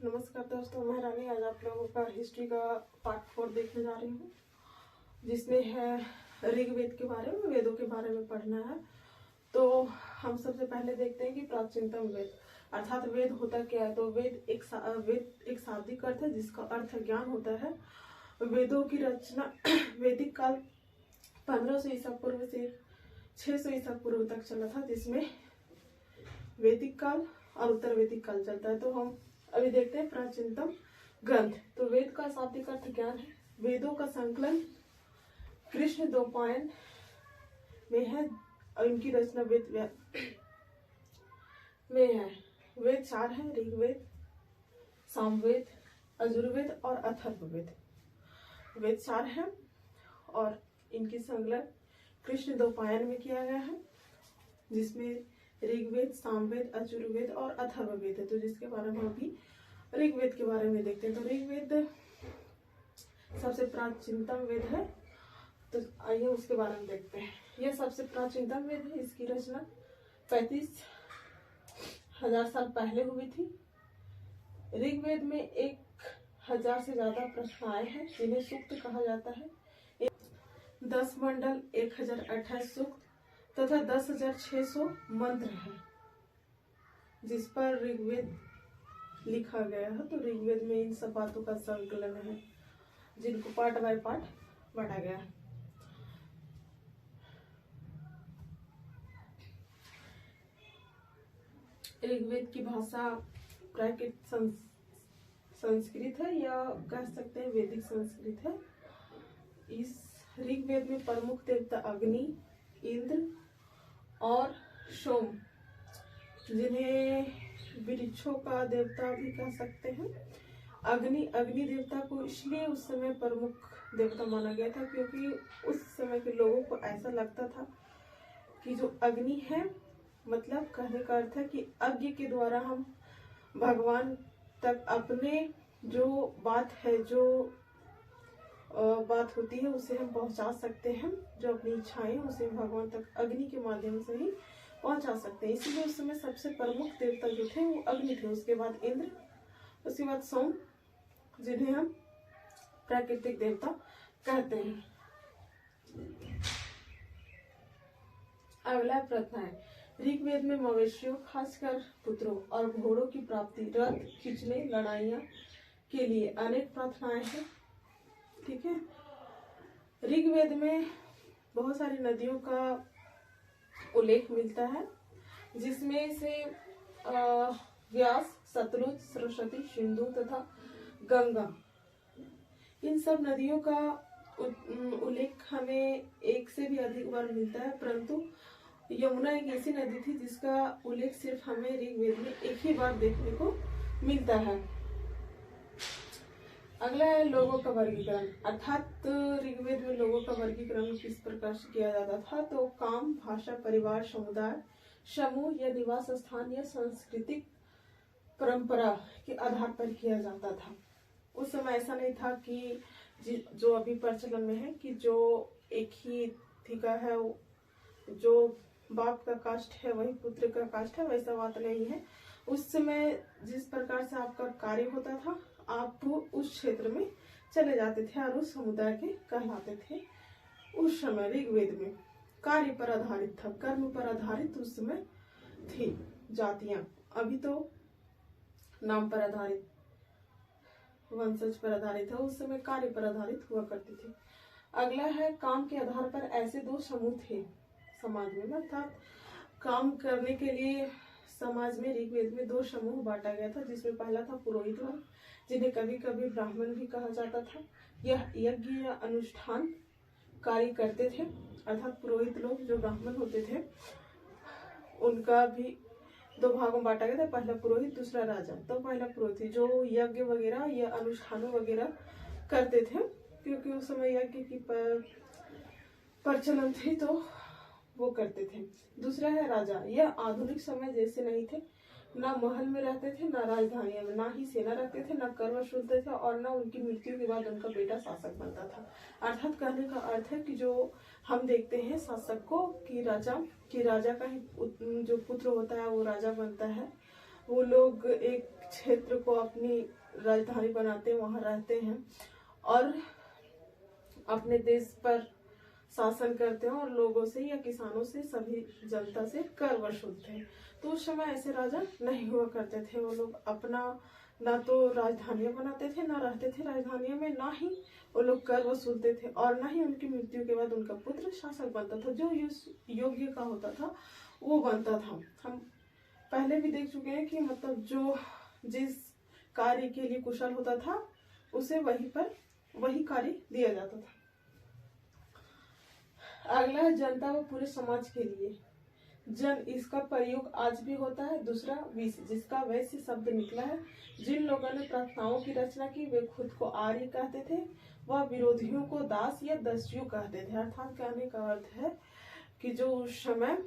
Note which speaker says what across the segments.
Speaker 1: नमस्कार दोस्तों, मैं रानी आज आप लोगों का हिस्ट्री का पार्ट 4 देखने जा रही हूँ, जिसमें है ऋग्वेद के बारे में, वेदों के बारे में पढ़ना है। तो हम सबसे पहले देखते हैं कि प्राचीनतम वेद अर्थात वेद होता क्या है। तो वेद एक शाब्दिक अर्थ है जिसका अर्थ ज्ञान होता है। वेदों की रचना वैदिक काल 1500 ईसा पूर्व से 600 ईसा पूर्व तक चला था, जिसमें वैदिक काल और उत्तर वैदिक काल चलता है। तो हम अभी देखते हैं प्राचीनतम ग्रंथ। तो वेद का शाब्दिक अर्थ ज्ञान है। वेदों का संकलन कृष्ण द्वैपायन में है और इनकी रचना वेद में है। वेद 4 है: ऋग्वेद, सामवेद, यजुर्वेद और अथर्ववेद। वेद 4 है और इनकी संकलन कृष्ण द्वैपायन में किया गया है, जिसमें ऋग्वेद, सामवेद, यजुर्वेद और अथर्ववेद है। तो जिसके बारे में अभी ऋग्वेद के बारे में देखते हैं। तो ऋग्वेद सबसे प्राचीनतम वेद है, तो आइए उसके बारे में देखते हैं। यह सबसे प्राचीनतम वेद है। इसकी रचना 35,000 साल पहले हुई थी। ऋग्वेद में 1000 से ज्यादा प्रश्न आए हैं, जिन्हें सूक्त कहा जाता है। 10 मंडल, 1028 सूक्त तथा 10,600 मंत्र है, जिस पर ऋग्वेद लिखा गया है। तो ऋग्वेद में इन सब बातों का संकलन है, जिनको पार्ट बाय पार्ट बांटा गया है। ऋग्वेद की भाषा प्राकृत संस्कृत है, या कह सकते हैं वैदिक संस्कृत है। इस ऋग्वेद में प्रमुख देवता अग्नि, इंद्र और सोम, जिन्हें वृक्षों का देवता भी कह सकते हैं। अग्नि देवता को इसलिए उस समय प्रमुख देवता माना गया था, क्योंकि उस समय के लोगों को ऐसा लगता था कि जो अग्नि है, मतलब कहने का अर्थ है कि यज्ञ के द्वारा हम भगवान तक अपने जो बात है, जो बात होती है, उसे हम पहुंचा सकते हैं। जो अपनी इच्छाएं उसे भगवान तक अग्नि के माध्यम से ही पहुंचा सकते हैं। इसलिए उस समय सबसे प्रमुख देवता जो थे वो अग्नि थे। उसके बाद इंद्र, उसके बाद सोम, जिन्हें हम प्राकृतिक देवता कहते हैं। अगला प्रश्न है, ऋग्वेद में मवेशियों, खासकर पुत्रों और घोड़ों की प्राप्ति, रथ खींचने, लड़ाइयां के लिए अनेक प्रार्थनाएं हैं। ठीक है। ऋग्वेद में बहुत सारी नदियों का उल्लेख मिलता है, जिसमें से व्यास, सतलुज, सरस्वती, सिंधु तथा गंगा, इन सब नदियों का उल्लेख हमें एक से भी अधिक बार मिलता है। परंतु यमुना एक ऐसी नदी थी जिसका उल्लेख सिर्फ हमें ऋग्वेद में एक ही बार देखने को मिलता है। अगला है लोगों का वर्गीकरण, अर्थात ऋग्वेद में लोगों का वर्गीकरण किस प्रकार से किया जाता था। तो काम, भाषा, परिवार, समुदाय, समूह या निवास स्थान या सांस्कृतिक परंपरा के आधार पर किया जाता था। उस समय ऐसा नहीं था कि जो अभी प्रचलन में है कि जो एक ही थिका है, जो बाप का कास्ट है वही पुत्र का कास्ट है, वैसा बात नहीं है। उस समय जिस प्रकार से आपका कार्य होता था, आप उस क्षेत्र में चले जाते थे और उस समुदाय के कहलाते थे। उस समय ऋग्वेद में कार्य पर आधारित था, कर्म पर आधारित उस समय थी जातियां। अभी तो नाम पर आधारित, वंशज पर आधारित है, उस समय कार्य पर आधारित हुआ करती थी। अगला है काम के आधार पर ऐसे 2 समूह थे समाज में, अर्थात काम करने के लिए समाज में ऋग्वेद में 2 समूह बांटा गया था, जिसमें पहला था पुरोहित वर्ग, जिन्हें कभी कभी ब्राह्मण भी कहा जाता था। यह यज्ञ या अनुष्ठान कार्य करते थे, अर्थात पुरोहित लोग जो ब्राह्मण होते थे उनका भी 2 भागों में बांटा गया था, पहला पुरोहित, दूसरा राजा। तो पहला पुरोहित जो यज्ञ वगैरह या अनुष्ठानों वगैरह करते थे, क्योंकि उस समय यज्ञ की प्रचलन थी तो वो करते थे। दूसरा है राजा। यह आधुनिक समय जैसे नहीं थे, ना महल में रहते थे, ना राजधानियों में, ना ही सेना रखते थे, ना कर वसूलते थे और ना उनकी मृत्यु के बाद उनका बेटा शासक बनता था। अर्थात कहने का अर्थ है कि जो हम देखते हैं शासक को कि राजा का ही जो पुत्र होता है वो राजा बनता है। वो लोग एक क्षेत्र को अपनी राजधानी बनाते, वहां रहते हैं और अपने देश पर शासन करते हैं और लोगों से या किसानों से, सभी जनता से कर वसूलते हैं। तो उस समय ऐसे राजा नहीं हुआ करते थे। वो लोग अपना ना तो राजधानियां बनाते थे, ना रहते थे राजधानियों में, ना ही वो लोग कर वसूलते थे और ना ही उनकी मृत्यु के बाद उनका पुत्र शासक बनता था। जो योग्य का होता था वो बनता था। हम पहले भी देख चुके हैं कि मतलब जो जिस कार्य के लिए कुशल होता था उसे वही कार्य दिया जाता था। अगला है जनता व पूरे समाज के लिए। जन, इसका प्रयोग आज भी होता है। दूसरा विश्व, जिसका वैश्य शब्द निकला है। जिन लोगों ने प्रार्थनाओं की रचना की वे खुद को आर्य कहते थे, वह विरोधियों को दास या दस्यु कहते थे। अर्थात कहने का अर्थ है कि जो उस समय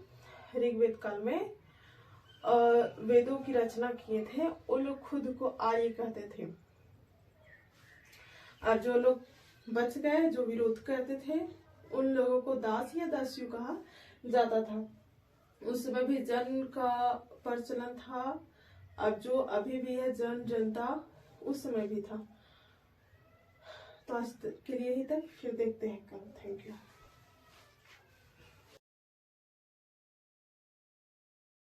Speaker 1: ऋग्वेद काल में वेदों की रचना किए थे वो लोग खुद को आर्य कहते थे और जो लोग बच गए, जो विरोध करते थे, उन लोगों को दास या दस्यु कहा जाता था। उस समय भी जन का प्रचलन था। अब जो अभी भी है जन, जनता, उस समय भी था। तो आज के लिए ही तक, फिर देखते हैं कल। Thank you.